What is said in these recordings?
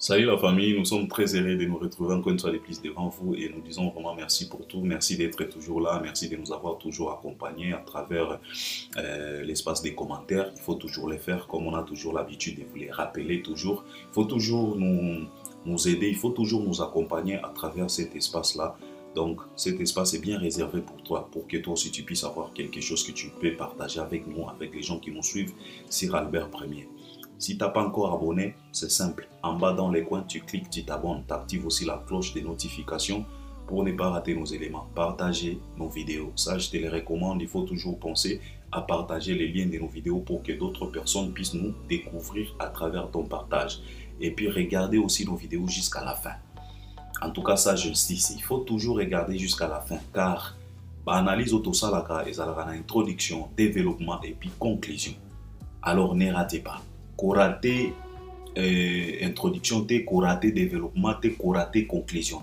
Salut la famille, nous sommes très heureux de nous retrouver encore une fois de plus devant vous et nous disons vraiment merci pour tout, merci d'être toujours là, merci de nous avoir toujours accompagnés à travers l'espace des commentaires. Il faut toujours les faire comme on a toujours l'habitude de vous les rappeler toujours. Il faut toujours nous aider, il faut toujours nous accompagner à travers cet espace-là. Donc cet espace est bien réservé pour toi, pour que toi aussi tu puisses avoir quelque chose que tu peux partager avec nous, avec les gens qui nous suivent sur Albert Premier. Si tu n'as pas encore abonné, c'est simple. En bas dans les coins, tu cliques, tu t'abonnes. Tu actives aussi la cloche des notifications pour ne pas rater nos éléments. Partager nos vidéos. Ça, je te les recommande. Il faut toujours penser à partager les liens de nos vidéos pour que d'autres personnes puissent nous découvrir à travers ton partage. Et puis, regardez aussi nos vidéos jusqu'à la fin. En tout cas, ça, je le dis ici. Il faut toujours regarder jusqu'à la fin car analyse auto salaka et ça introduction, développement et puis conclusion. Alors, ne ratez pas. Koraté introduction, koraté développement, koraté conclusion.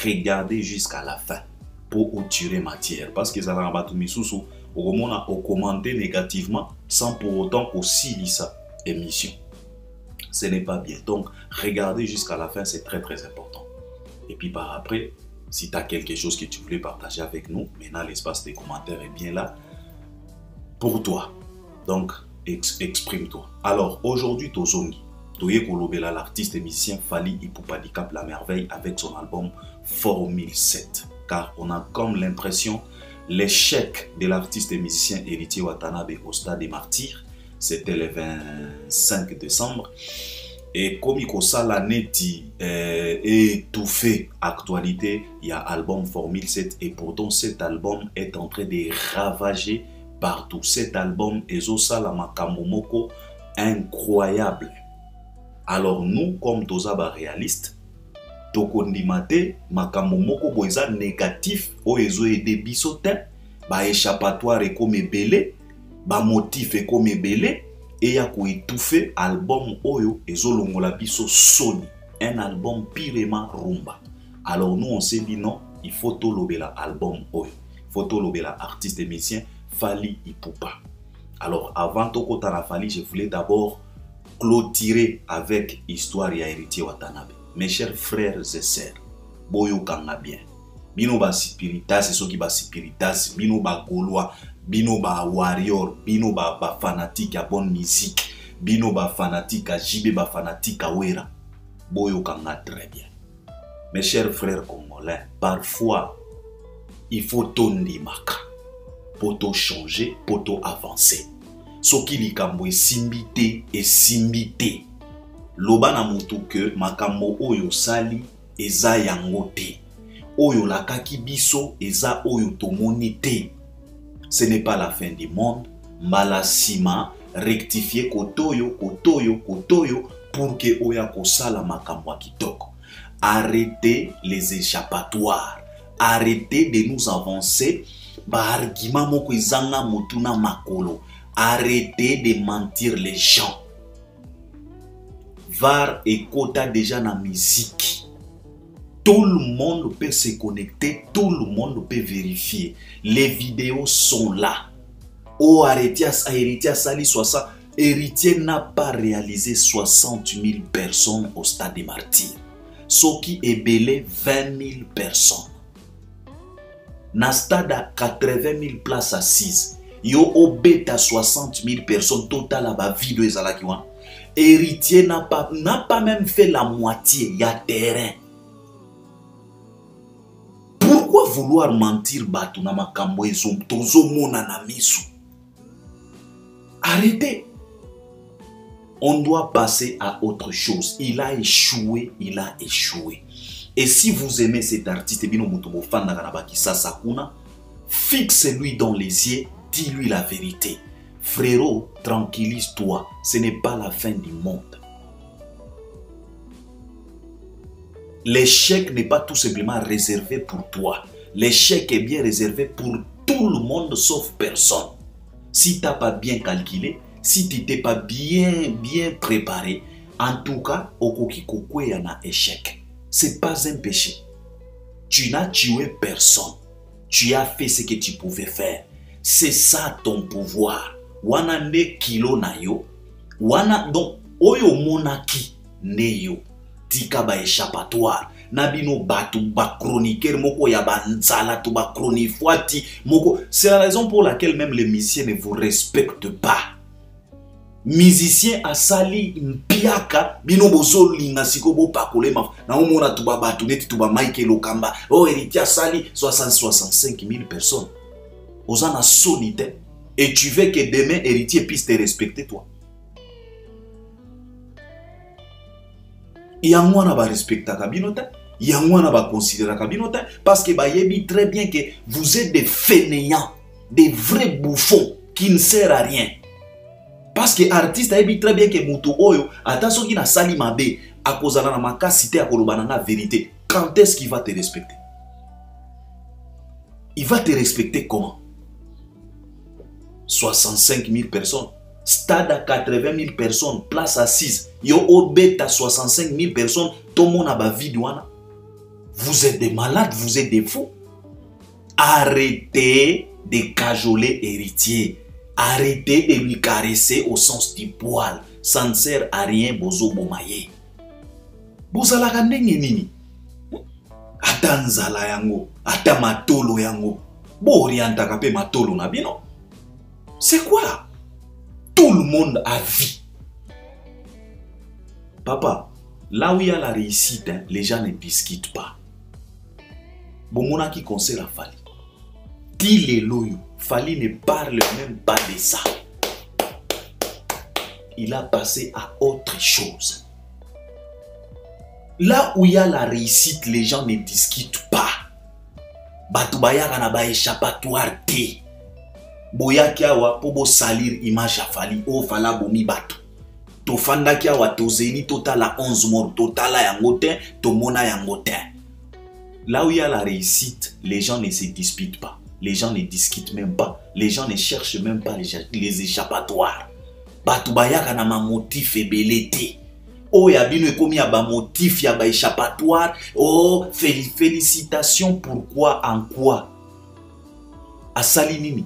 Regardez jusqu'à la fin pour tirer matière. Parce que ça va battre misoussou, au commenter négativement sans pour autant aussi lire sa émission. Ce n'est pas bien. Donc, regardez jusqu'à la fin, c'est très très important. Et puis par après, si tu as quelque chose que tu voulais partager avec nous, maintenant l'espace des commentaires est bien là pour toi. Donc, exprime-toi. Alors, aujourd'hui, Tozongi, Toye Kolobela, l'artiste et musicien Fally Ipupa Dicap La Merveille avec son album Formule 7. Car on a comme l'impression l'échec de l'artiste et musicien Héritier Watanabe au Stade des Martyrs. C'était le 25 décembre. Et comme il y a l'année étouffée actualité, il y a l'album Formule 7 et pourtant cet album est en train de ravager partout. Cet album est au Salamakambo Moko incroyable. Alors nous, comme Tozaba réaliste, Tokondimate, Makambo Moko boisa négatif, Oezo et débisotin, ba échappatoire et comme belé, ba motif et comme belé, et ya ko étouffé album Oyo et Zolongola biso Sony, un album pirement rumba. Alors nous on s'est dit non, il faut tolobela album Oyo, il faut tolobela artiste et musicien Fally Ipupa. Alors avant Tokota la Fally, je voulais d'abord clôturer avec histoire ya Héritier Watanabe. Mes chers frères et sœurs, boyo kanga bien. Bino ba spiritas, ceux qui ba spiritas, bino ba gaulois, bino ba warrior, bino ba fanatique à bonne musique, bino ba fanatique à JB, ba fanatique à Wera. Boyo kanga très bien. Mes chers frères congolais, parfois il faut tondi maka. Poto changer, poto avancer. Soki likambo esimbite et simbite. Loba na mutu ke makambo oyo sali eza yango te. Oyo lakaki biso eza oyo tomoni te. Ce n'est pas la fin du monde. Malasima rectifier kotoyo pour que oya kosala makambo kitoko. Arrêtez les échappatoires. Arrêtez de nous avancer. Arrêtez de mentir les gens. VAR et quota déjà dans la musique. Tout le monde peut se connecter, tout le monde peut vérifier. Les vidéos sont là. Oh, Héritier Sali 60. Héritier n'a pas réalisé 60 000 personnes au Stade des Martyrs. Ce qui est belé 20 000 personnes. Na stade à 80 000 places assises. Yo obeta 60 000 personnes total à ba vidéo ezalakiwa. Héritier n'a pas même fait la moitié, il y a terrain. Pourquoi vouloir mentir batu na makambo ezo tozo mona na misu? Arrêtez. On doit passer à autre chose. Il a échoué, il a échoué. Et si vous aimez cet artiste, fixe-lui dans les yeux, dis-lui la vérité. Frérot, tranquillise-toi, ce n'est pas la fin du monde. L'échec n'est pas tout simplement réservé pour toi. L'échec est bien réservé pour tout le monde sauf personne. Si tu n'as pas bien calculé, si tu n'étais pas bien préparé, en tout cas, okoki kokwe yana échec. C'est pas un péché. Tu n'as tué personne. Tu as fait ce que tu pouvais faire. C'est ça ton pouvoir. Wana ne kilo na yo. Wana donc oyo monaki ne yo. tika ba échappatoire na bino batu ba chroniqueur moko ya ba nzala to ba chronifuati moko. C'est la raison pour laquelle même les musiciens ne vous respectent pas. Musicien asali mpiaka bino bozo linga siko bo pakolema na omona to ba batu neti to ba Michael Okamba oh héritier asali 65 000 personnes ozana solitaire et tu veux que demain héritier puisse te respecter toi. Yango na ba respecta kabinote, yango na ba considérer kabinote parce que ba yebi très bien que vous êtes des fainéants, des vrais bouffons qui ne servent à rien. Parce que artiste a très bien que muto oyo attention qui na sali mabe akozala na makasité akolobana na vérité. Quand est-ce qu'il va te respecter? Il va te respecter comment? 65 000 personnes, stade à 80 000 personnes, place assise. Yo obet à 65 000 personnes, tout le monde a ba vidouana. Vous êtes des malades, vous êtes des fous. Arrêtez de cajoler héritier. Arrêtez de lui caresser au sens du poil. Ça ne sert à rien, bozo bomaye. Bozala kandenge nini? Ata nzala yango, ata matolo yango. Bo orienta kape matolo na bino. C'est quoi? Tout le monde a vie. Papa, là où il y a la réussite, hein, les gens ne discutent pas. Bomona qui conseille la Fali. Dis les loyaux. Fali ne parle même pas de ça. Il a passé à autre chose. Là où il y a la réussite, les gens ne discutent pas. Batubaya kana ba échappatoire te. Boya kiawa po bo salir image a Fali o fala bomi batu. To fanda kiawa to zeni totala 11 morts totala yangote to mona yangote. Là où il y a la réussite, les gens ne se disputent pas. Les gens ne discutent même pas. Les gens ne cherchent même pas les échappatoires. Batubaya kana ma motif ebelete. Oh yabino ekomi ya ba motif ya ba échappatoire. Oh félicitations pourquoi en quoi? Asali nini?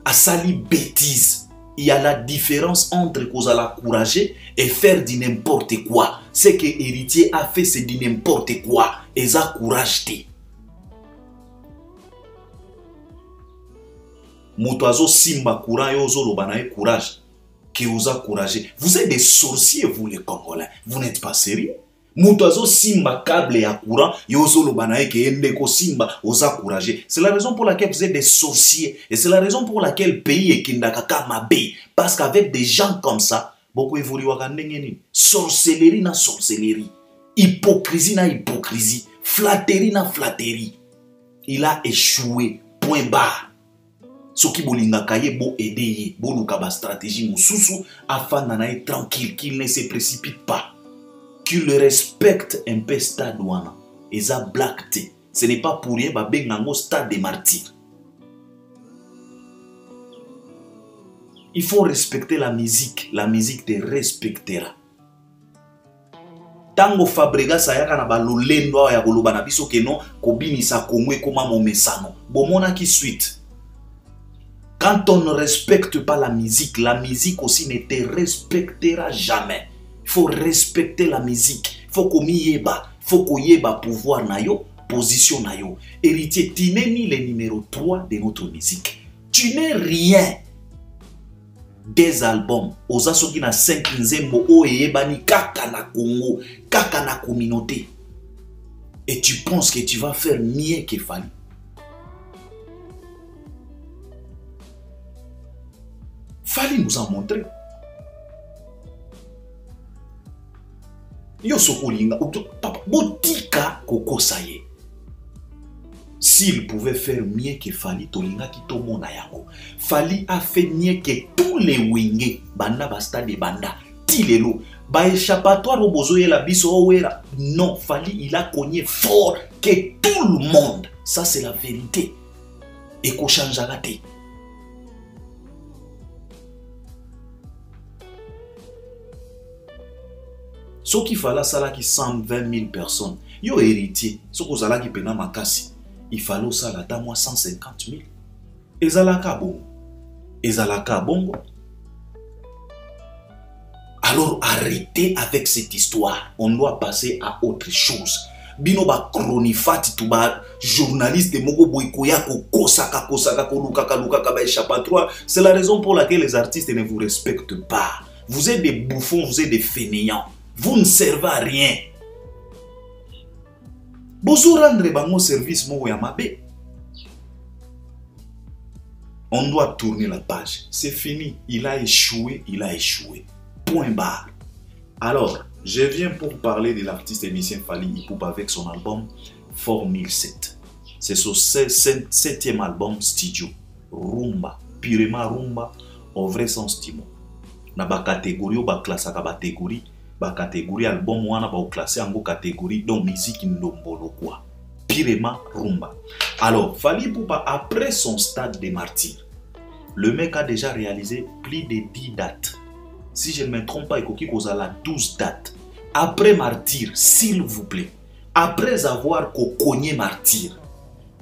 Asali bêtise. Il y a la différence entre kozala courager et faire du n'importe quoi. Ce que héritier a fait, c'est du n'importe quoi. Et ça courage te. Motoazo simba courage, ozo lobanae courage. Que osa courager. Vous êtes des sorciers, vous les Congolais. Vous n'êtes pas sérieux. Motoazo simba câble ya courant, yozo lobanae ke endeko simba osa courager. C'est la raison pour laquelle vous êtes des sorciers. Et c'est la raison pour laquelle le pays est kindakaka mabe. Parce qu'avec des gens comme ça, beaucoup évoluent wakandengeni. Sorcellerie na sorcellerie. Hypocrisie na hypocrisie. Flatterie na flatterie. Il a échoué. Point barre. Ce qui bolinga kaye bo aider bo lukaba stratégie mususu afin d'anaï tranquille, qu'il ne se précipite pas, qu'il respecte un peu stade wana. Et ça blacte. Ce n'est pas pour rien ba bengango stade des martyrs. Il faut respecter la musique te respectera. Tango Fabrega sayaka na ba lolendo ya koloba na biso keno kobinisa kongwe koma momesano. Bomona ki suite. Quand on ne respecte pas la musique aussi ne te respectera jamais. Il faut respecter la musique. Il faut qu'on yeba. Il faut qu'on yeba pouvoir na yo, position na yo. Héritier, tu n'es ni le numéro 3 de notre musique. Tu n'es rien. Des albums. Oza soki na 5 nzembo o yeba ni kaka na Congo, kaka na communauté. Et tu penses que tu vas faire mieux que Fali. Fali nous a montré. Yo sokolinga, papa, botika koko saye. S'il pouvait faire mieux que Fali, tolinga ki to mona yango. Fali a fait mieux que tous les wingé, banda basta de banda, tilelo, ba échappatoire au bozo la biso owera. Non, Fali il a cogné fort que tout le monde. Ça c'est la vérité. Et ko changeala te. Ce qu'il fallait, ça qui 120 000 personnes. Yo héritier, ce que ça qui pena makasi. Il fallait ça là, moi 150 000. Ezalaka bongo. Ezalaka bongo. Alors arrêtez avec cette histoire. On doit passer à autre chose. Bino ba chronifati to ba journaliste moko boykoya ko kosaka ko luka ba échappatoire. C'est la raison pour laquelle les artistes ne vous respectent pas. Vous êtes des bouffons, vous êtes des fainéants. Vous ne servez à rien. Bozo rendre bango service moko ya mabe. On doit tourner la page. C'est fini. Il a échoué, il a échoué. Point barre. Alors, je viens pour parler de l'artiste émissien Fally Ipupa avec son album Formule 7. C'est son 7e album studio. Rumba. Purement rumba. Au vrai sens du mot. Na ba catégorie ou ba classe à catégorie. Ba catégorie album wana ba classé en catégorie donc musique ndombolo quoi. Purement rumba. Alors, Fally Ipupa, après son stade de martyr, le mec a déjà réalisé plus de 10 dates. Si je ne me trompe pas, il y a 12 dates. Après martyr, s'il vous plaît, après avoir cogné martyr,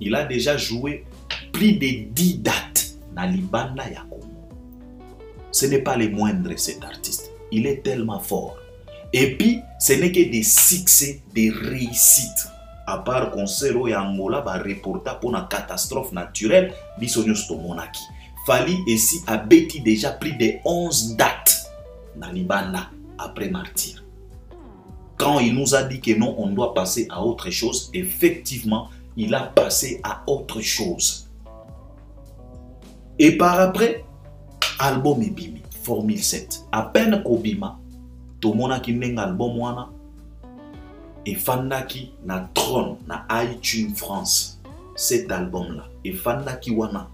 il a déjà joué plus de 10 dates dans Libanda ya Congo. Ce n'est pas le moindre cet artiste. Il est tellement fort. Et puis, ce n'est que des succès, des réussites. À part concert au Angola, va reporter pour une catastrophe naturelle, bisognos to monaki. Fally ici a bêti déjà plus de 11 dates dans Libanda après martyr. Quand il nous a dit que non, on doit passer à autre chose, effectivement, il a passé à autre chose. Et par après, album Ebimi, Formule 7. À peine qu'Obima, tout le monde a un album wana. Et Fandaki na trône na iTunes France. Cet album-là. Et Fandaki wana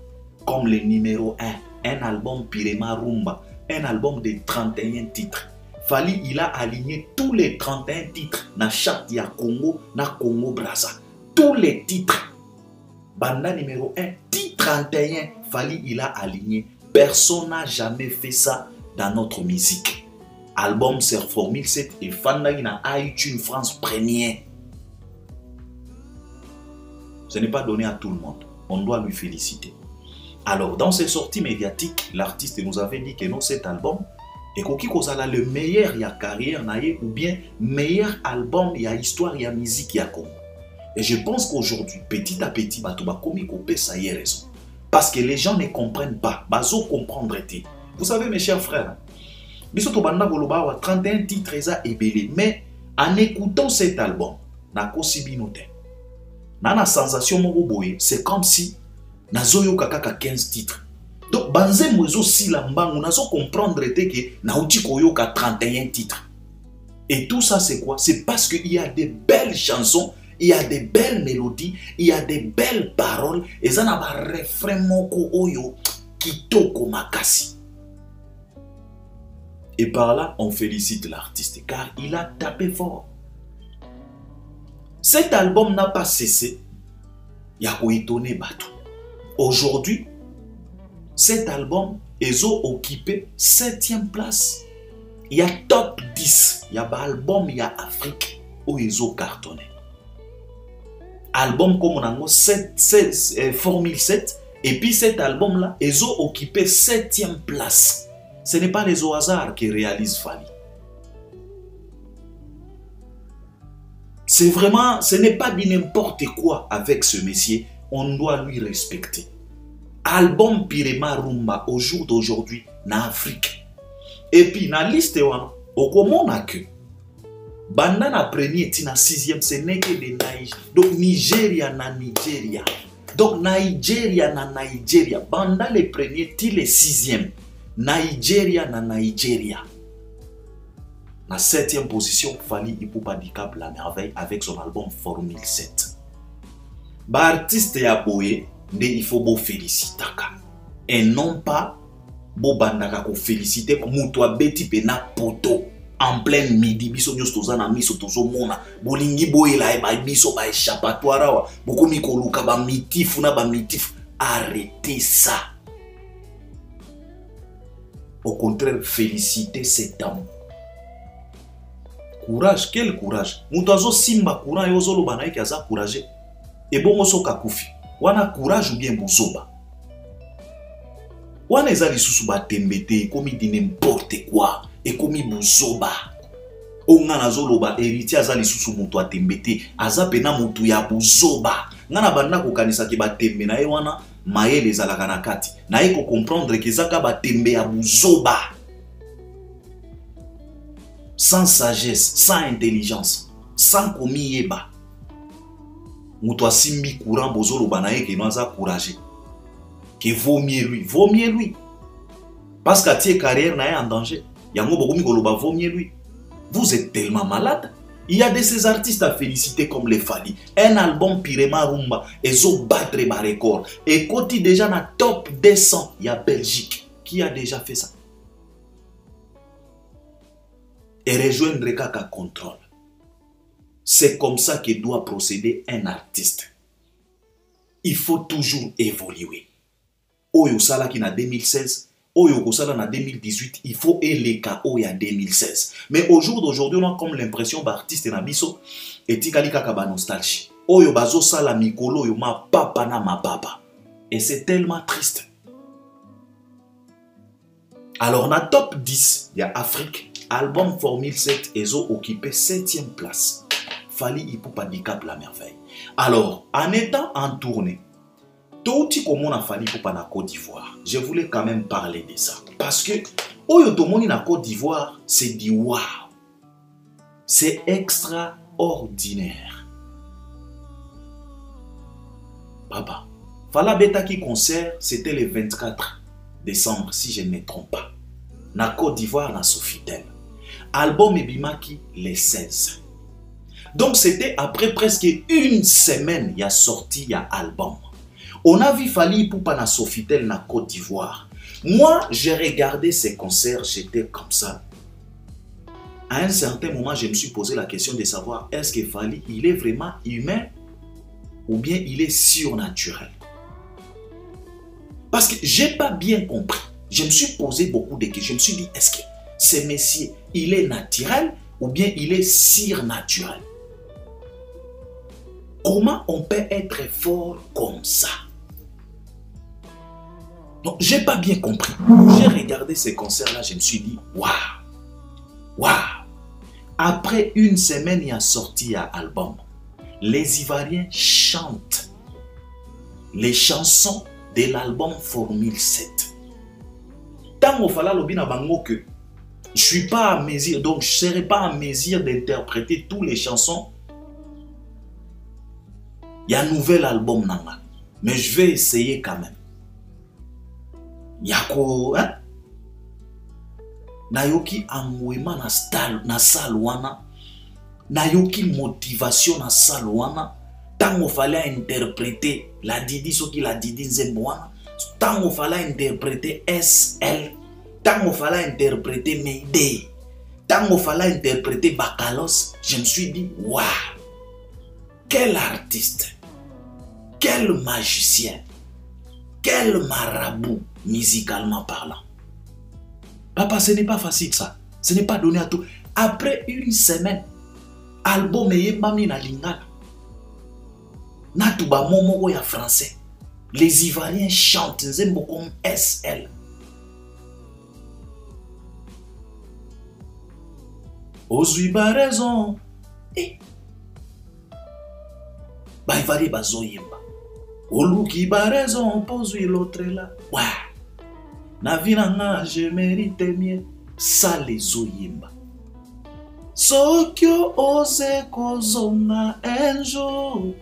comme le numéro 1. Un album Pirema Rumba. Un album de 31 titres. Fally, il a aligné tous les 31 titres na charte ya Congo, na Congo Brazza. Tous les titres. Banda numéro 1, titre 31. Fally, il a aligné. Personne n'a jamais fait ça dans notre musique. Album sur Formule 7 et Fandaki na iTunes France premier. Ce n'est pas donné à tout le monde. On doit lui féliciter. Alors, dans ses sorties médiatiques, l'artiste nous avait dit que non, cet album est le meilleur y a carrière ou bien meilleur album y a histoire y a musique y a Congo. Et je pense qu'aujourd'hui, petit à petit, ça y est raison. Parce que les gens ne comprennent pas. Bazo comprendre. Vous savez, mes chers frères, 31 titres mais en écoutant cet album, c'est comme si nazoyo kaka 15 titres. Donc, banze mwezo si lambangu, nazo comprendre que naouti koyoka 31 titres. Et tout ça, c'est quoi? C'est parce qu'il y a des belles chansons, il y a des belles mélodies, il y a des belles paroles, et ça n'a pas refrain moko oyo kitoko makasi. Et par là, on félicite l'artiste, car il a tapé fort. Cet album n'a pas cessé. Yako étonné bateau. Aujourd'hui, cet album est occupé 7e place. Il y a top 10. Il y a un album, il y a Afrique où ils ont cartonné. Album comme on a Formule 7. Et puis cet album-là, ils ont occupé 7e place. Ce n'est pas les au hasard qui réalisent Fally. C'est vraiment, ce n'est pas du n'importe quoi avec ce monsieur. On doit lui respecter. Album Pirema Rumba au jour d'aujourd'hui en Afrique. Et puis, dans la liste, on a que Banda na premier, na 6e, ce n'est que de Nigeria. Donc, Nigeria na Nigeria. Donc, Nigeria na Nigeria. Banda le premier, ti le 6e. Nigeria na Nigeria. La 7e position, Fally Ipupa Dicap la merveille avec son album Formule 7. Ba artiste ya boye, il faut bo féliciter. Et non pas bo bandaka ko féliciter comme mutwa beti pena poto en plein midi biso nyos tozana miso tozomona bolingi boyela e ba biso ba échappatoire wa bokomi ko luka ba mitifu na ba mitifu. Arrêtez ça. Au contraire, félicitez cet homme. Courage, quel courage. Mutazo simba courage yozolo banaiki aza courage. Et bon soka kufi. Wana courage ou bien bozoba. Wana ezali susu ba tembete comme dit n'importe quoi. ekomi buzoba. Onga nazoloba héritier azali susu mutu atembete, aza pena mutu ya buzoba. Ngana banda kokanisa ke batembe na ye wana mayele ezalaka na kati. Na ye ko comprendre ke ezaka batembe ya buzoba. Sans sagesse, sans intelligence, sans komiyeba. Mutu asimbi courant bozoloba na ye ke no aza courageux. Que vaut mieux lui. Parce que tie carrière na ye en danger. Yango bokomi koloba vaut mieux lui. Vous êtes tellement malade. Il y a de ces artistes à féliciter comme les Fally. Un album Pirema Rumba, ils ont battu ma record. Et quand il déjà dans top 200, il y a Belgique qui a déjà fait ça. Et rejoindre Kaka contrôle. C'est comme ça que doit procéder un artiste. Il faut toujours évoluer. Oyo Sala qui na 2016. Oyo Kosala na 2018, il faut eleka oya 2016. Mais au jour d'aujourd'hui, on a comme l'impression d'artiste na biso et tikali kaka ba nostalgie. Oyo bazo sala mikolo yo ma papa na ma papa. Et c'est tellement triste. Alors na top 10, il y a Afrique, album Formule 7 ezo occupé 7e place. Fally Ipupa handicap la merveille. Alors, en étant en tournée, tout comme on a fallu pour la Côte d'Ivoire, je voulais quand même parler de ça. Parce que, Oyo Tomoni na Côte d'Ivoire, c'est du wow. C'est extraordinaire. Papa, Fala Betaki concert, c'était le 24 décembre, si je ne me trompe pas. Na Côte d'Ivoire, na Sofitel. Album Ebimaki, le 16. Donc, c'était après presque une semaine, il y a sorti, il y a album. On a vu Fally Ipupa na Sofitel na Côte d'Ivoire. Moi, j'ai regardé ces concerts, j'étais comme ça. À un certain moment, je me suis posé la question de savoir est-ce que Fally, il est vraiment humain ou bien il est surnaturel? Parce que je n'ai pas bien compris. Je me suis posé beaucoup de questions. Je me suis dit, est-ce que ce monsieur, il est naturel ou bien il est surnaturel? Comment on peut être fort comme ça? Donc, je n'ai pas bien compris. J'ai regardé ces concerts-là, je me suis dit, waouh, waouh. Après une semaine, il y a sorti un album. Les Ivoiriens chantent les chansons de l'album Formule 7. Tant au fala lobina bango que je ne suis pas à mesure, donc je ne serai pas à mesure d'interpréter toutes les chansons. Il y a un nouvel album nanga, mais je vais essayer quand même. Yako, hein? Nayoki amouema na salwana, nayoki motivation na salwana. Tant il fallait interpréter la Didi, ce qui la Didi Nzemboana. Tant il fallait interpréter SL. Tant il fallait interpréter Mayday. Tant il fallait interpréter Bakalos. Je me suis dit, waouh! Quel artiste! Quel magicien! Quel marabout, musicalement parlant! Papa, ce n'est pas facile ça. Ce n'est pas donné à tout. Après une semaine, album est mami na lingala. Natuba momo ya français. Les Ivoiriens chantent Nzembo comme SL. Ozuiba raison. Eh. Ba Ivoirien bazoyemba. Oluki ba raison pozui l'autre là. Ouais. Na vinanga je mérite mieux. Ça les oyemba. Sokyo ose kozonga un jour.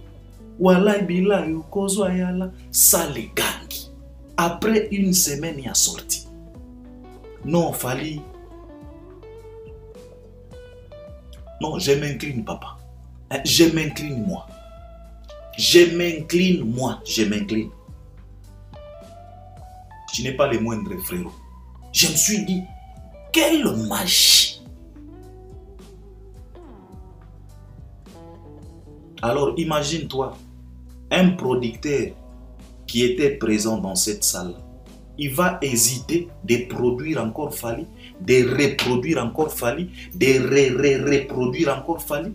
Walai bilai ukozwa yala. Ça les gangi. Après une semaine, il a sorti. Non, Fally. Non, je m'incline, papa. Je m'incline, moi. Je m'incline, moi. Je m'incline. Tu n'es pas le moindre frérot. Je me suis dit, quelle magie. Alors, imagine-toi, un producteur qui était présent dans cette salle, il va hésiter de produire encore Fally, de reproduire encore Fally, de reproduire encore Fally.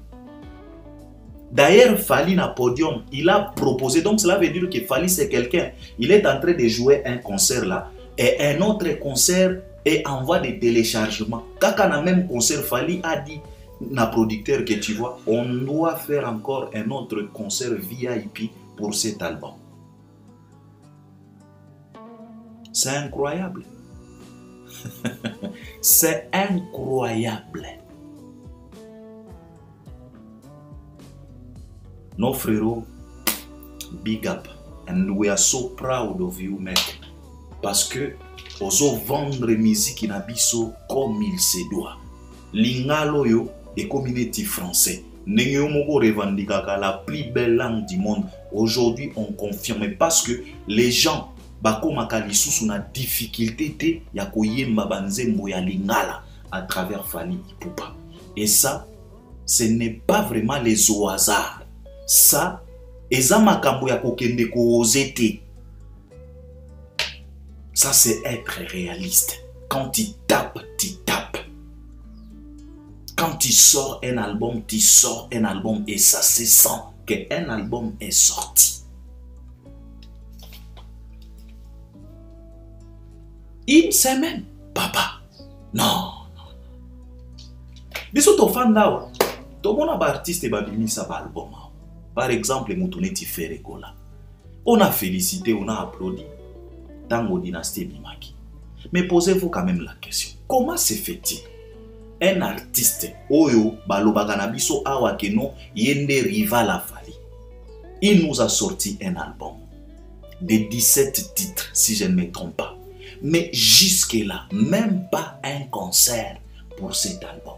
D'ailleurs, Fally na podium, il a proposé, donc cela veut dire que Fally c'est quelqu'un, il est en train de jouer un concert là, et un autre concert et envoie des téléchargements. Kaka na même concert, Fally a dit na producteur que tu vois, on doit faire encore un autre concert VIP pour cet album. C'est incroyable. C'est incroyable. Nos frérots, big up. And we are so proud of you, mec. Parce que ozo vendre musique in abiso comme il se doit. Lingalo yo et communauté français. Nenyo moko revendikaka la plus belle langue du monde. Aujourd'hui, on confirme parce que les gens bakomaka lisusu na difficulté te ya koyemba banzembo ya lingala à travers Fally Ipupa. Et ça, ce n'est pas vraiment les au hasard. Ça, eza makambo ya kokende ko osete. Ça, c'est être réaliste. Quand tu tapes, tu tapes. Quand tu sors un album, tu sors un album et ça se sent qu'un album est sorti. Une semaine, papa. Non. Biso to fan dawa. To mona ba artiste ba bimisa ba album. Par exemple, Moutouneti Ferregola. On a félicité, on a applaudi. Tango Dynastie Bimaki. Mais posez-vous quand même la question. Comment se fait-il? Un artiste, Oyo, Balobaganabiso Awakeno, Yende Rival a Fally. Il nous a sorti un album de 17 titres, si je ne me trompe pas. Mais jusque-là, même pas un concert pour cet album.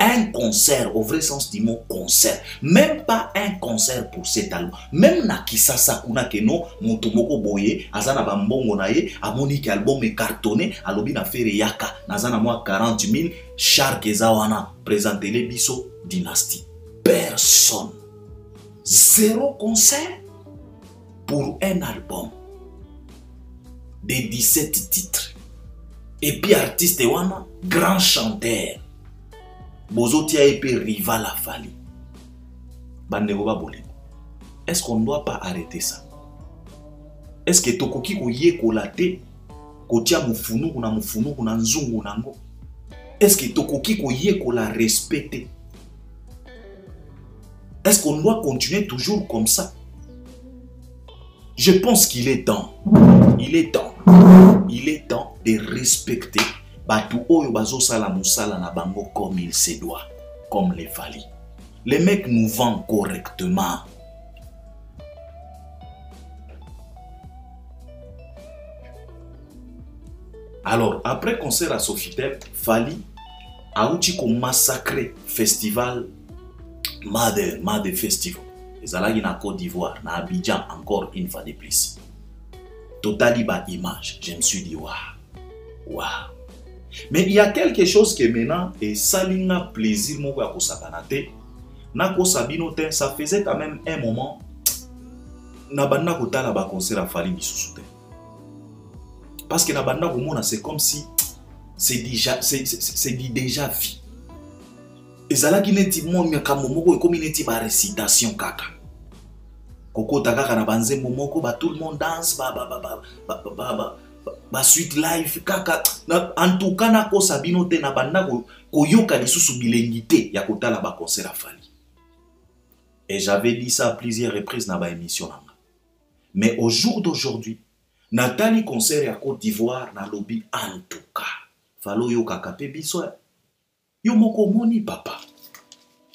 Un concert, au vrai sens du mot concert. Même pas un concert pour cet album. Même na kisasa kuna keno, Mutomoko Boye, azana bambongo na ye, amoni ki album est cartonné, alobi na fere yaka, nazana moi 40 000, Shark Ezawana, présentez les biso Dynastie. Personne. Zéro concert pour un album de 17 titres. Et puis artiste wana, grand chanteur. Bozotia épée rival à Fally. Est-ce qu'on ne doit pas arrêter ça? Est-ce que tokoki koye kolate kotia mufunu kuna nzungu nango? Est-ce que tokoki koye kola respecter? Est-ce qu'on doit continuer toujours comme ça? Je pense qu'il est temps. Il est temps. Il est temps de respecter Batu oyo bazo sala musala na bango comme il se doit, comme les Fally. Les mecs nous vendent correctement. Alors, après concert à Sofitel, Fally a outi ko massacré festival Mother Festival. Les alagi na Côte d'Ivoire, na Abidjan encore une fois de plus. Totali ba image, je me suis dit waouh. Waouh. Mais il y a quelque chose qui maintenant et salina plaisir moko ya kosakanate na kosabinote, ça faisait quand même un moment na banda kotala ba concert à Fally lisusu te. Parce que na banda komona c'est comme si c'est déjà vu. Ezalaki neti momi kamo moko ekomi neti ba récitation kaka. Kokota kaka na banzembo moko ba tout le monde danse ba suite live kaka en tout cas na ko sabino te na banda ko yoka lisusu bilengite ya kotala ba concert à Fally. Et j'avais dit ça à plusieurs reprises dans ma émission. Mais au jour d'aujourd'hui, Nathalie concert à Côte d'Ivoire na lobby en tout cas. Falo yoka kape biso. Yo moko moni papa.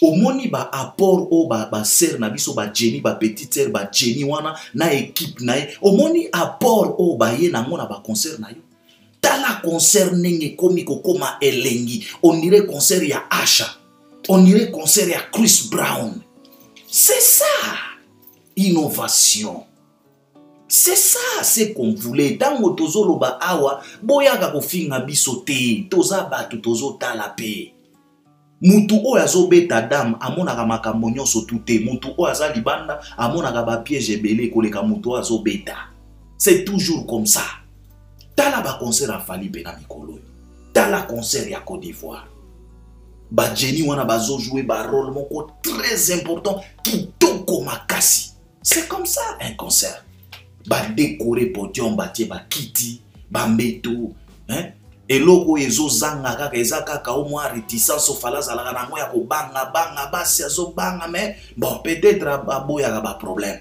Au moni ba apport o ba sœur na biso ba Jenny ba petite sœur ba Jenny wana na équipe na ye. Au moni apport o ba ye na mona ba concert na yo. Tala concert nenge komi kokoma elengi. On dirait concert ya Asha. On dirait concert ya Chris Brown. C'est ça. Innovation. C'est ça, c'est qu'on voulait. Tango tozo loba awa, boyaga ko finga biso te, toza batu tozo talape. Mutu o yazo beta dame, amonaka makambo nyonso tute. Mutu o aza libanda, amonaka ba piège belé koleka mutu o azo beta. C'est toujours comme ça. Tala ba concert à Fally bena mikolo. Tala concert ya Côte d'Ivoire. Ba Jenny wana bazo jouer ba rôle moko très important, kitoko makasi. C'est comme ça un concert. Ba décorer podium, ba tie ba kiti, ba mbeto, hein? Eloko ezo zanga kaka eza kaka au moins réticence au fala zalaka nango ya ko banga basi azo banga, mais bon peut-être aboya ba problème.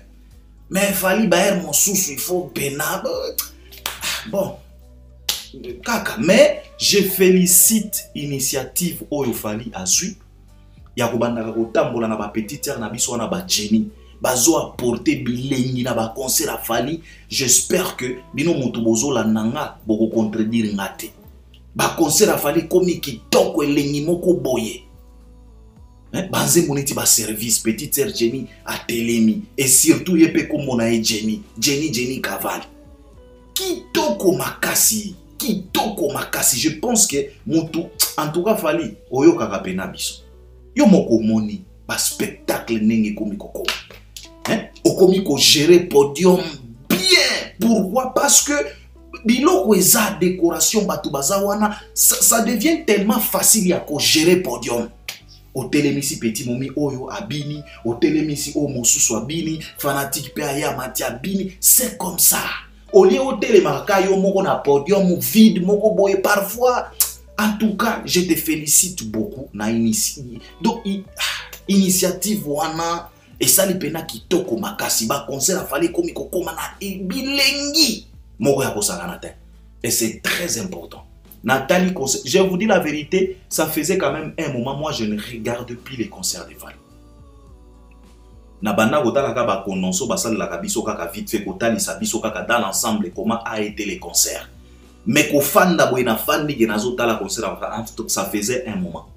Mais fali baer mon sous il faut pena bon kaka, mais je félicite initiative oyo fali azui ya ko bandaka ko tambola na ba petite sœur na biso na ba Jenny bazo apporter bilengi na ba concert a fali. J'espère que bino mutu bozo la nanga boko contredire ngate ba concert a fali komi kitoko elengi moko boye, hein? Banze moniti ba service petite sœur Jenny a telemi et surtout yepe komona e Jenny Cavale kitoko makasi. Je pense que mutu en tout cas fali oyo kaka pena biso yo moko moni ba spectacle nenge komi koko, hein? Okomi ko gérer podium bien. Pourquoi? Parce que biloko eza décoration batu bazawana ça devient tellement facile ya ko gérer podium. Au télémisi petit momi oyo abini, au télémisi o mosusu abini, fanatique pe aya mati abini, c'est comme ça. Au lieu au télémarca yo moko na podium vide moko boye parfois. En tout cas, je te félicite beaucoup na initiative wana et ça li pena kitoko makasi ba concert a fallait komi kokoma na bilengi moko ya kosala te. Et c'est très important. Nathalie, je vous dis la vérité, ça faisait quand même un moment, moi je ne regarde plus les concerts de Fally. Nabanda kotala ka ba kononso basala la kabiso kaka vite fait kotali sabiso kaka dans l'ensemble comment a été les concerts. Mais ko fanda boina fandi ke nazota la concert ça faisait un moment.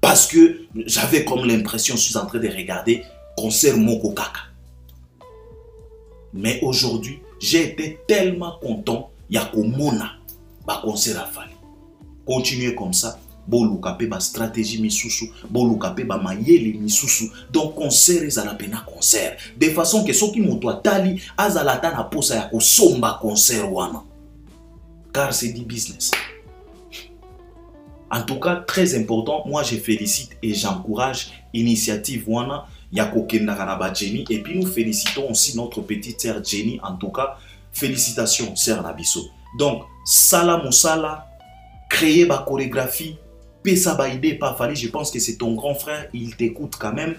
Parce que j'avais comme l'impression je suis en train de regarder concert moko kaka. Mais aujourd'hui, j'ai été tellement content ya ko mona ba concert a Fally. Continuez comme ça. Bolukape ba stratégie misusu, bolukape ba mayele misusu. Donc concert ezala pena concert. De façon que soki moto atali azalata na posa ya ko somba concert wana. Car c'est du business. En tout cas, très important, moi je félicite et j'encourage l'initiative wana ya kokenda na ba Jenny, et puis nous félicitons aussi notre petite sœur Jenny. En tout cas, félicitations sœur Nabiso. Donc sala musala, créer ba chorégraphie, pesa ba idée pas Fally, je pense que c'est ton grand frère, il t'écoute quand même.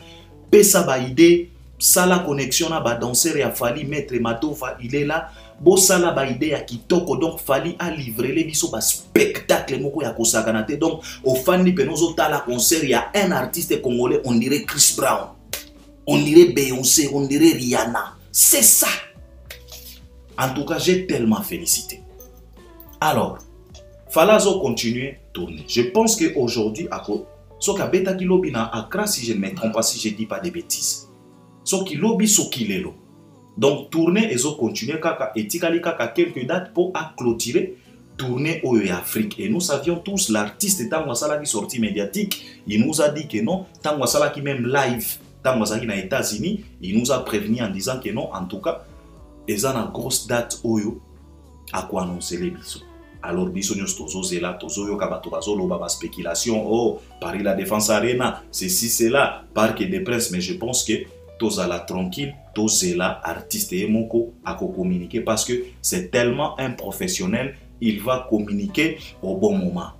Pesa ba idée, sala connexion na ba danseur ya Fally, maître Matova, il est là. Bo sala ba idée ya kitoko, donc Fally a livré les biso ba spectacle moko ya kosakanate. Donc au fani penozo tala concert, il y a un artiste congolais, on dirait Chris Brown, on dirait Beyoncé, on dirait Rihanna. C'est ça. En tout cas, j'ai tellement félicité. Alors, Falazo continue à tourner. Je pense qu'aujourd'hui, Soka Beta Kilobi na Accra, si je ne me trompe pas, si je ne dis pas des bêtises. Soki Lobi, Soki Lelo. Donc, tourner et continuer kaka et tikali kaka quelques dates pour clôturer tourner au Afrique. Et nous savions tous l'artiste Tangwasala qui sorti médiatique, il nous a dit que non, Tangwasala qui même live, Tangwasala qui na États-Unis, il nous a prévenu en disant que non, en tout cas, ils ont une grosse date oyo à quoi annoncer les bisous. Alors, bisognos tozo zela, tozo yo kabato bazolo baba spéculation, oh, Paris la Défense Arena, ceci, cela, Parc des Princes, mais je pense que tozala tranquille, tozela artiste et moko à communiquer parce que c'est tellement un professionnel, il va communiquer au bon moment.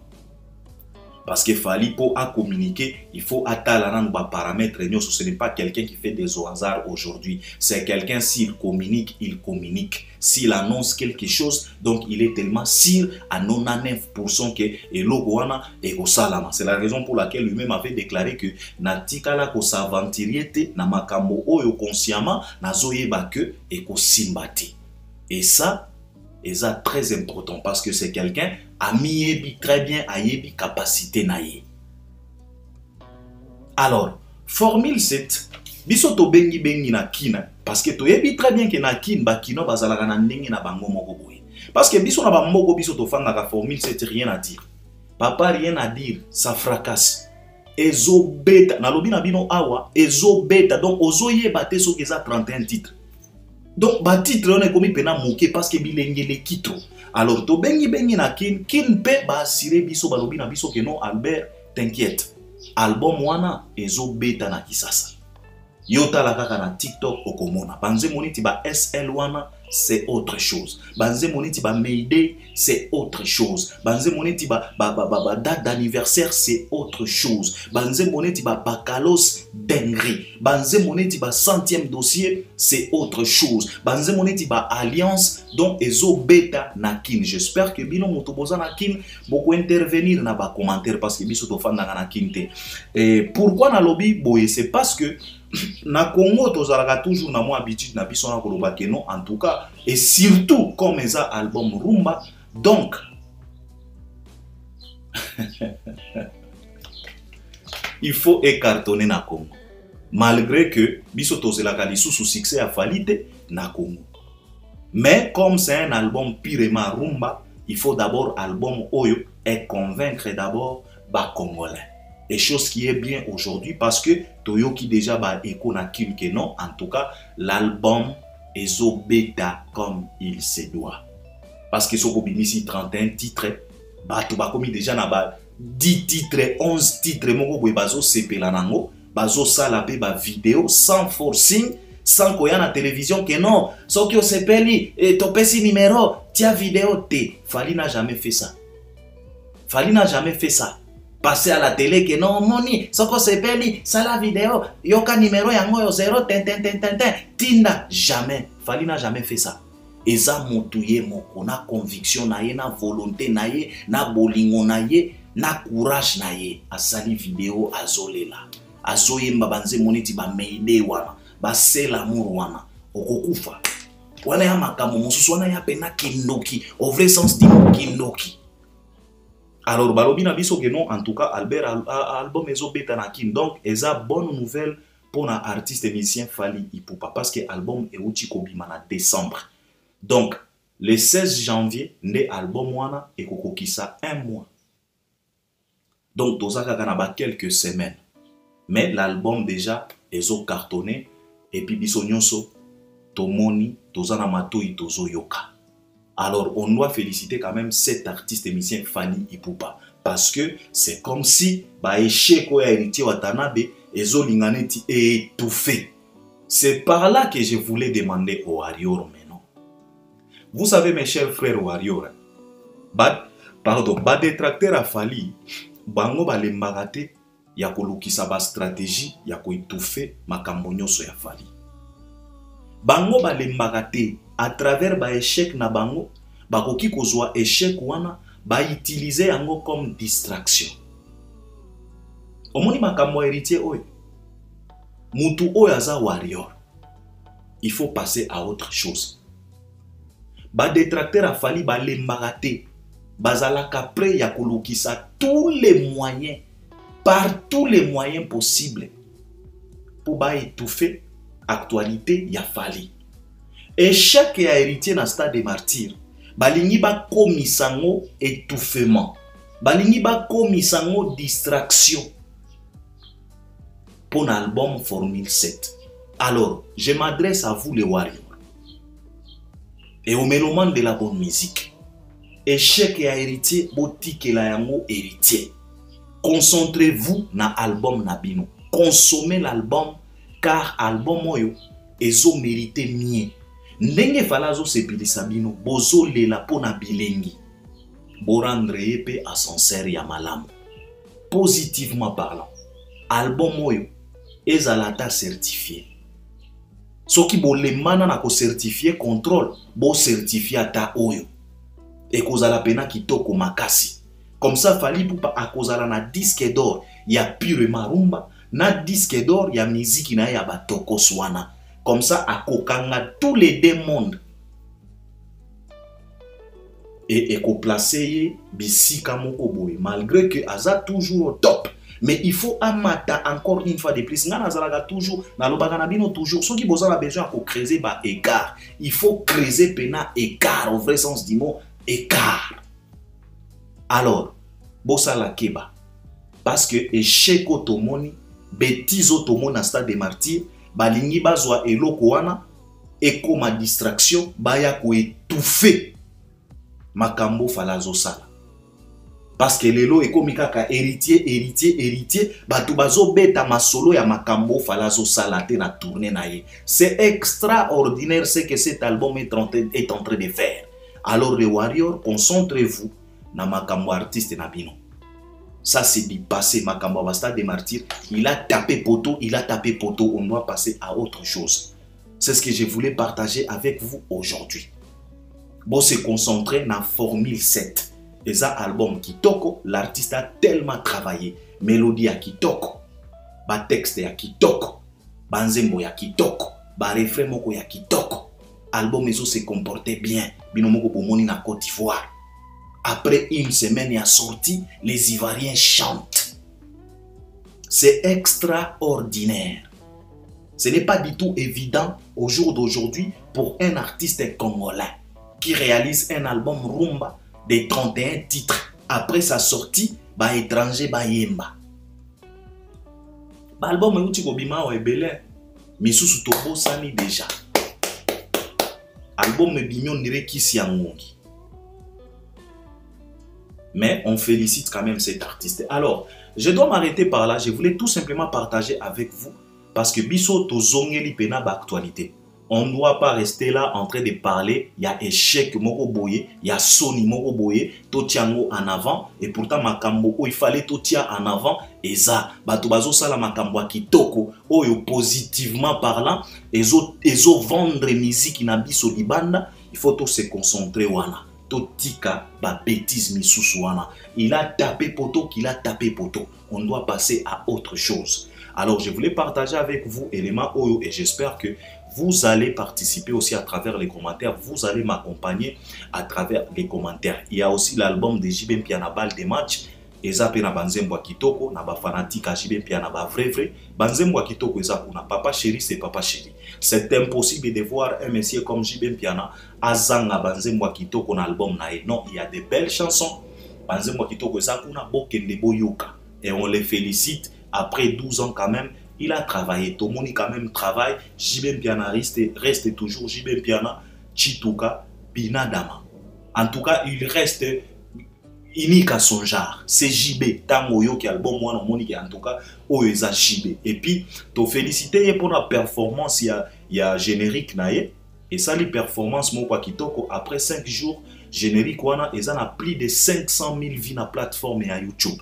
Parce que Fally pour communiquer, il faut attendre les paramètres. Ce n'est pas quelqu'un qui fait des hasards aujourd'hui. C'est quelqu'un, s'il communique, il communique. S'il annonce quelque chose, donc il est tellement sûr à 99% que le logoana est au salama. C'est la raison pour laquelle lui-même avait déclaré que natikala ko s'aventurier na makambo oyo consciemment na zoyeba que et ko simbati. Et ça, c'est très important parce que c'est quelqu'un a mis très bien à yebi capacité naie. Alors, formule 7, biso to bengi bengi na kina parce que to yebi très bien que na kin ba kino bazalaka na ndenge na bango moko boye. Parce que biso na ba moko biso to fanga ka formule 7 rien à dire. Papa rien à dire, ça fracasse. Ezo beta na lobi na bino awa, ezo beta donc ozo yeba te so keza 31 titres. Donc, ba titre on est comme pena moqué parce que bilenge le kitro. Alors, to bengi bengi na kin pe ba assuré biso balobi na biso que non Albert, t'inquiète. Album wana ezo beta na kisasa. Yota la kaka na TikTok okomona. Panze moniti ba SL wana c'est autre chose. Banze moneti ba Mayday, c'est autre chose. Banze moneti ba date d'anniversaire, c'est autre chose. Banze moneti ba bakalos dinguerie. Banze moneti ba 100e dossier, c'est autre chose. Banze moneti ba alliance donc ezo beta nakin. J'espère que bino motoboza nakin beaucoup intervenir na ba commentaire parce que biso to fanda nakin te. Et pourquoi na lobby boye, c'est parce que na Congo tozalaka toujours na mo habitude na biso na koloba ke non en tout cas, et surtout comme eza album rumba donc il faut écartonner na Congo malgré que biso tozelaka lisusu succès a falite na Congo, mais comme c'est un album purement rumba, il faut d'abord album oyo et convaincre d'abord ba Congolais. Et chose qui est bien aujourd'hui parce que Toyoki déjà ba écho na kin que non, en tout cas l'album ezo beta comme il se doit. Parce que soko binisi 31 titres, ba to ba komi déjà na ba 10 titres, 11 titres moko boy bazo sepela nango, bazo sala pe ba vidéo sans forcing, sans koya na télévision que non, soki o sepeli et topesi numéro, tia vidéo te. Fali n'a jamais fait ça. Fali n'a jamais fait ça. Passer à la télé que non moni soko sepeli sala vidéo yoka numéro yango yo 0 tinda, jamais. Fali n'a jamais fait ça. Eza motuye moko na conviction na ye, na volonté na ye, na bolingo na ye, na courage na ye, asali vidéo azolela azoyemba banze moneti ba Mayday wana ba c'est l'amour wana okokufa wana ya makambo mosusu wana ya pena kindoki au vrai sens du mot kindoki. Alors, balobi na biso que non, en tout cas, Albert album ezo beta na kin. Donc, eza bonne nouvelle pour un artiste et musicien Fally Ipupa parce que l'album est outi kobima na décembre. Donc, le 16 janvier, ne album wana et kokokisa un mois. Donc, tozaka kanaba quelques semaines. Mais l'album déjà ezo cartonné et puis biso nyonso tomoni tozana matoi tozo yoka. Alors, on doit féliciter quand même cet artiste et musicien Fally Ipupa. Parce que c'est comme si ba échec ou héritier Watanabe ezo linganeti est étouffé. C'est par là que je voulais demander au Warrior maintenant. Vous savez mes chers frères Warrior, ba détracteur à Fally, bango ba lembagate ya kolukisa ba stratégie ya ko étouffer makambo nyonso ya Fally. Bango ba lembagate à travers ba échec na bango bakoki kozwa échec wana ba utiliser yango comme distraction. Omoni makambo héritier oyo mutu oyo aza warrior, il faut passer à autre chose. Ba détracteur a Fally ba lembagate bazalaka prêt ya kolukisa tous les moyens, par tous les moyens possibles pour ba étouffer actualité ya Fally. Échec et héritier na stade des martyrs, balingi ba komisango étouffement, balingi ba komisango distraction pour l'album Formule 7. Alors, je m'adresse à vous les warriors et aux mélomanes de la bonne musique. Échec et héritier, boutique la yango héritier. Concentrez-vous na album Nabino. Consommez l'album car album moyo ezo mérité mieux. Ndenge falazo sepilisa bino bozo lela pona bilengi borandre yepe ascenseur ya malamu. Positivement parlant, album moyo ezalata certifié. Soki bolemana na ko certifié contrôle bo certifié ata oyo e kozala pena kitoko makasi. Comme ça Fally Ipupa akozala na disque d'or ya purement rumba, na disque d'or ya musique na ya batoko swana. Comme ça, à kokanga tous les deux mondes. Et ko placer bisika moko boy, malgré que aza toujours au top. Mais il faut amata encore une fois de plus. Ngana zalaga toujours, na lobaka na bino toujours. Ceux qui besoin besoin ko creuser ba écart. Il faut creuser pena écart au vrai sens du mot écart. Alors, bossa la keba. Parce que échec otomoni, bêtise otomoni na stade des martyrs. Balingi bazwa eloko wana ekoma distraction baya ko étouffer makambo falazo sala. Parce que lelo ekomi kaka héritier, batu bazo beta masolo ya makambo falazo salate na tourner na ye. C'est extraordinaire ce que cet album est en train de faire. Alors les Warriors, concentrez-vous na makambo artiste na bino. Ça c'est du passé, makambo basta des martyrs. Il a tapé poteau, on doit passer à autre chose. C'est ce que je voulais partager avec vous aujourd'hui. Bon, se concentrer na Formule 7. Et ça, album Kitoko, l'artiste a tellement travaillé. Mélodie à Kitoko, ba texte à Kitoko, ba nzembo ya Kitoko, ba refrain moko ya Kitoko. Album eso se comportait bien. Bino moko pomoni na Côte d'Ivoire. Après une semaine il a sorti, les Ivoiriens chantent. C'est extraordinaire. Ce n'est pas du tout évident au jour d'aujourd'hui pour un artiste congolais qui réalise un album rumba de 31 titres. Après sa sortie, ba étranger ba yemba. Ba album euti kobima wa ebele. Misusu tobo sani déjà. Album bignon dirait qui s'y a ngongi. Mais on félicite quand même cet artiste. Alors, je dois m'arrêter par là. Je voulais tout simplement partager avec vous parce que biso to zongeli pena ba actualité. On ne doit pas rester là en train de parler. Il y a échec moko boye, il y a Sony moko boye, totiango en avant et pourtant makambo il fallait totia en avant et ça bato bazo sala makambo kitoko oyo positivement parlant ezo vendre musique na biso libanda, il faut tout se concentrer wana. Totika ba bêtise misusu wana. Il a tapé poteau qu'il a tapé poteau. On doit passer à autre chose. Alors je voulais partager avec vous éléments oyo et j'espère que vous allez participer aussi à travers les commentaires. Vous allez m'accompagner à travers les commentaires. Il y a aussi l'album de JB Mpiana Bal des matchs. Eza pe na banzembo kitoko na ba fanatique à JB Mpiana ba vrai. Banzembo kitoko eza kuna papa chéri c'est papa chéri. C'est impossible de voir un monsieur comme JB Mpiana azanga banzembo kitoko na album na non, il y a de belles chansons. Banzembo kitoko eza kuna bokende boyoka et on les félicite après 12 ans quand même. Il a travaillé, Tomoni quand même travaille. JB Mpiana reste toujours JB Mpiana, Chituka, Binadama. En tout cas, il reste unique à son genre. C'est JB. Tangoyo qui album moi non monique en tout cas Oeza JB. Et puis, te féliciter pour la performance. Il y a générique naie et ça les performances mon quoi kitoko après 5 jours générique wana et ça a plus de 500 000 vues na plateforme et à YouTube.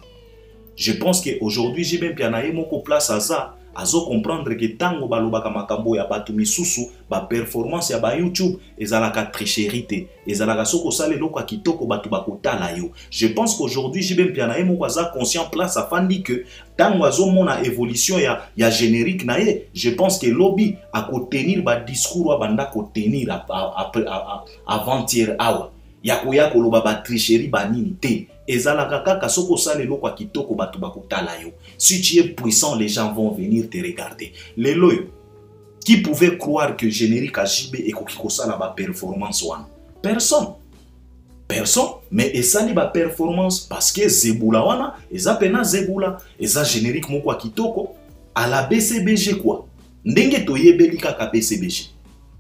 Je pense qu'aujourd'hui JB Mpiana moko place à ça. Azo comprendre que tango balobaka makambo ya batu misusu ba performance ya ba YouTube ezalaka tricherité ezalaka soko sale loko kitoko batu bakotala yo. Je pense qu'aujourd'hui JB Mpiana moko aza conscient place afandi que tango azo mona évolution ya générique na ye. Je pense que lobby a ko tenir ba discours wa banda ko tenir avant-hier awa ya koya koloba ba tricherie ba nini te. Ezalaka kaka soko sale loko kitoko batu bakotala yo. Si tu es puissant, les gens vont venir te regarder. Les loyaux, qui pouvait croire que générique à JB et Kokiko Sala ba performance one? Personne. Personne. Mais et ça n'est pas performance parce que Zeboula wana, et ça pena Zeboula, et ça générique mon quoi kitoko à la BCBG quoi. Ndenge to yebeli kaka BCBG.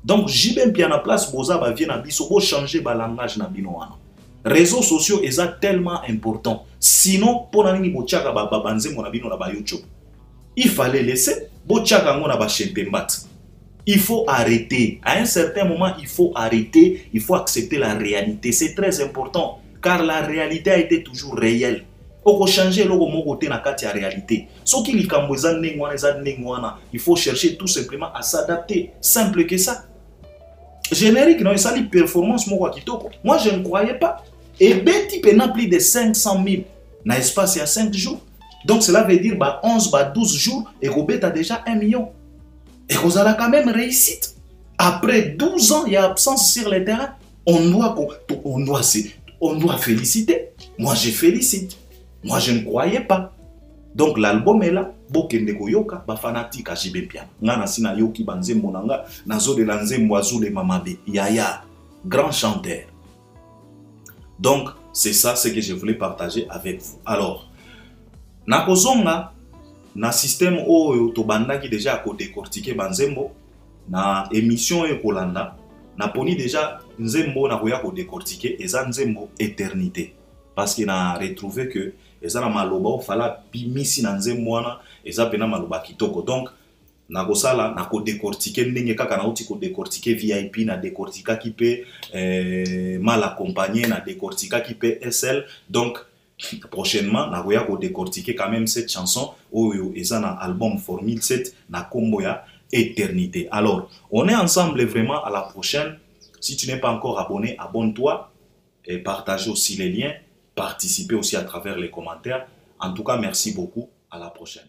Donc JB Mpiana place boza ba vient na biso bo changer ba langage na bino wana. Réseaux sociaux est tellement important. Sinon, pour nani bochaka ba banze mona bino na ba YouTube. Il fallait laisser bochaka ngona ba chempembat. Il faut arrêter. À un certain moment, il faut arrêter. Il faut accepter la réalité. C'est très important car la réalité a été toujours réelle. Oko changer logo moko te na kati ya réalité. Soki likambo eza ndengwana, il faut chercher tout simplement à s'adapter. Simple que ça. Générique non, ça li performance moko kitoko. Moi je ne croyais pas. Et Betty pena plus de 500 000 na espace il y a 5 jours. Donc cela veut dire 11, 12 jours et Robert a déjà 1 million. Et Rosala a quand même réussite. Après 12 ans, il y a absence sur le terrain. On doit féliciter. Moi je félicite. Moi je ne croyais pas. Donc l'album est là. Bokende koyoka ba fanatique à JB Mpiana. Ngana sina yoki banzembo nanga nazo de lanzembo azule mamabe. Yaya, grand chanteur. Donc, c'est ça ce que je voulais partager avec vous. Alors, nakozonga na système o tobanda qui déjà a décortiquer banzembo na émission e kolanda na poni déjà nzembo na koya ko décortiquer eza nzembo éternité. parce que na retrouvé que eza na maloba ofala bimisi na nzembo wana eza pena maloba kitoko. Donc nakosala nakodécortiquer ndenge kaka nauti kodécortiquer VIP na décortiquaki pe mal accompagné na décortiquaki pe SL. Donc prochainement nakoya kodécortiquer quand même cette chanson oyo eza na album Formule 7 na kombo ya Éternité. Alors on est ensemble vraiment, à la prochaine. Si tu n'es pas encore abonné, abonne-toi et partage aussi les liens, participez aussi à travers les commentaires. En tout cas, merci beaucoup, à la prochaine.